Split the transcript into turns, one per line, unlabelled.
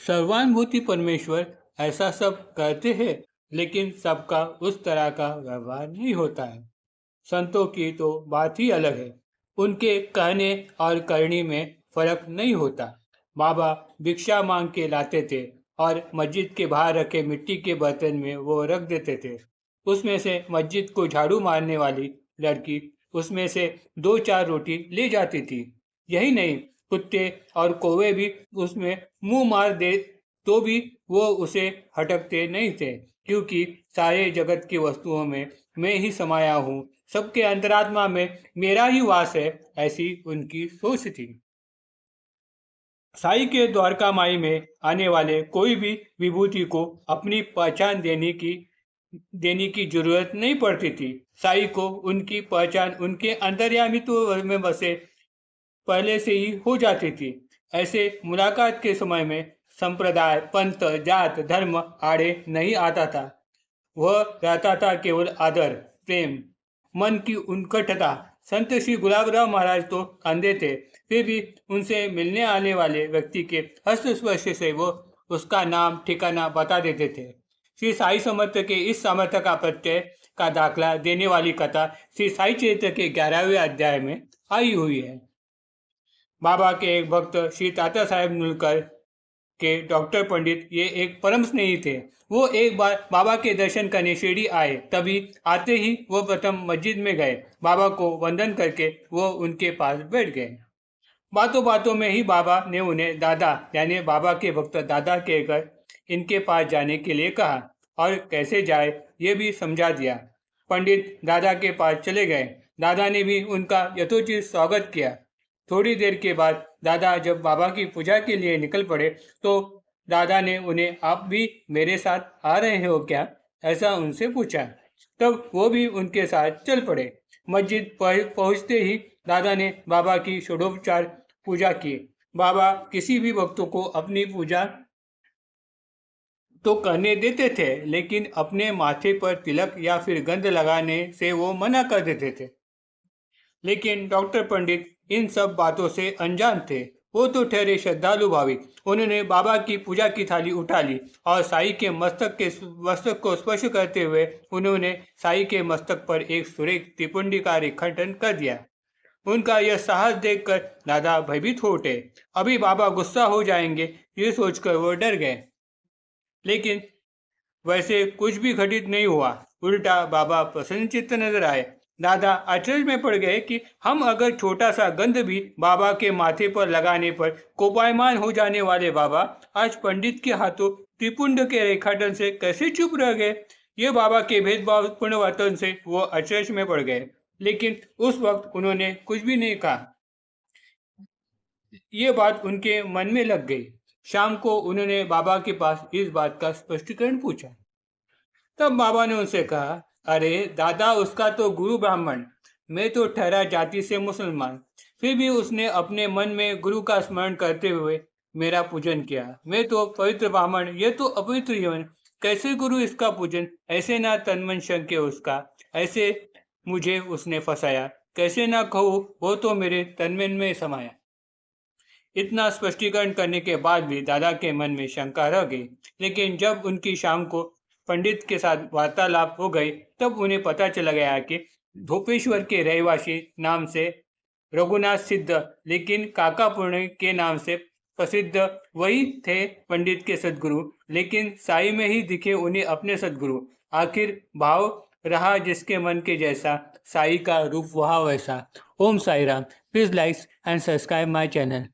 सर्वानुभूति परमेश्वर ऐसा सब कहते हैं, लेकिन सबका उस तरह का व्यवहार नहीं होता है। संतों की तो बात ही अलग है। उनके कहने और करनी में फर्क नहीं होता। बाबा भिक्षा मांग के लाते थे और मस्जिद के बाहर रखे मिट्टी के बर्तन में वो रख देते थे। उसमें से मस्जिद को झाड़ू मारने वाली लड़की उसमें से दो चार रोटी ले जाती थी। यही नहीं, कुत्ते और कौवे भी उसमें मुंह मार दे तो भी वो उसे हटकते नहीं थे, क्योंकि सारे जगत की वस्तुओं में मैं ही समाया हूँ, सबके अंतरात्मा में मेरा ही वास है, ऐसी उनकी सोच थी। साई के द्वारका माई में आने वाले कोई भी विभूति को अपनी पहचान देने की जरूरत नहीं पड़ती थी। साई को उनकी पहचान उनके अंतर्यामित्व में बसे पहले से ही हो जाती थी। ऐसे मुलाकात के समय में संप्रदाय, पंथ, जात, धर्म आड़े नहीं आता था। वह रहता था केवल आदर, प्रेम, मन की उनकटता। संत श्री गुलाबराव महाराज तो अंधे थे, फिर भी उनसे मिलने आने वाले व्यक्ति के हस्तस्पर्श से वो उसका नाम ठिकाना बता देते थे। श्री साई समर्थ के इस सामर्थ्य का प्रत्यय का दाखला देने वाली कथा श्री साई चरित्र के 11वें अध्याय में आई हुई है। बाबा के एक भक्त श्री तात्या साहेब नुलकर के डॉक्टर पंडित ये एक परम स्नेही थे। वो एक बार बाबा के दर्शन करने शिरडी आए। तभी आते ही वो प्रथम मस्जिद में गए। बाबा को वंदन करके वो उनके पास बैठ गए। बातों बातों में ही बाबा ने उन्हें दादा यानी बाबा के भक्त दादा कहकर इनके पास जाने के लिए कहा और कैसे जाए ये भी समझा दिया। पंडित दादा के पास चले गए। दादा ने भी उनका यथोचित स्वागत किया। थोड़ी देर के बाद दादा जब बाबा की पूजा के लिए निकल पड़े तो दादा ने उन्हें आप भी मेरे साथ आ रहे हो क्या, ऐसा उनसे पूछा। तब वो भी उनके साथ चल पड़े। मस्जिद पहुंचते ही दादा ने बाबा की षोडोपचार पूजा की। बाबा किसी भी भक्त को अपनी पूजा तो करने देते थे, लेकिन अपने माथे पर तिलक या फिर गंध लगाने से वो मना कर देते थे। लेकिन डॉक्टर पंडित इन सब बातों से अनजान थे। वो तो ठहरे श्रद्धालु भावी। उन्होंने बाबा की पूजा की थाली उठा ली और साई के मस्तक को स्पर्श करते हुए उन्होंने साई के मस्तक पर एक सुरेख त्रिपुंडी का रेखाटन कर दिया। उनका यह साहस देखकर दादा भयभीत हो उठे। अभी बाबा गुस्सा हो जाएंगे, ये सोचकर वो डर गए। लेकिन वैसे कुछ भी घटित नहीं हुआ। उल्टा बाबा प्रसन्नचित्त नजर आए। दादा आश्चर्य में पड़ गए कि हम अगर छोटा सा गंध भी बाबा के माथे पर लगाने पर कोपायमान हो जाने वाले बाबा आज पंडित के हाथों त्रिपुंड के रेखाटन से कैसे चुप रह गए। ये बाबा के भेदभावपूर्ण वर्तन से वो आश्चर्य में पड़ गए, लेकिन उस वक्त उन्होंने कुछ भी नहीं कहा। ये बात उनके मन में लग गई। शाम को उन्होंने बाबा के पास इस बात का स्पष्टीकरण पूछा। तब बाबा ने उनसे कहा, अरे दादा, उसका तो गुरु ब्राह्मण, मैं तो ठहरा जाति से मुसलमान, फिर भी उसने अपने मन में गुरु का स्मरण करते हुए मेरा पूजन किया। मैं तो पवित्र ब्राह्मण, ये तो अपवित्र जीवन, कैसे गुरु इसका पूजन, ऐसे ना तन मन शंके उसका, ऐसे मुझे उसने फंसाया, कैसे ना कहूँ वो तो मेरे तन मन में समाया। इतना स्पष्टीकरण करने के बाद भी दादा के मन में शंका रह गई। लेकिन जब उनकी शाम को पंडित के साथ वार्तालाप हो गई तब उन्हें पता चला गया कि धोपेश्वर के रहवासी नाम से रघुनाथ सिद्ध, लेकिन काकापूर्ण के नाम से प्रसिद्ध वही थे पंडित के सदगुरु, लेकिन साई में ही दिखे उन्हें अपने सदगुरु। आखिर भाव रहा जिसके मन के जैसा, साई का रूप वहा वैसा। Om Sai Ram. Please like and subscribe my channel.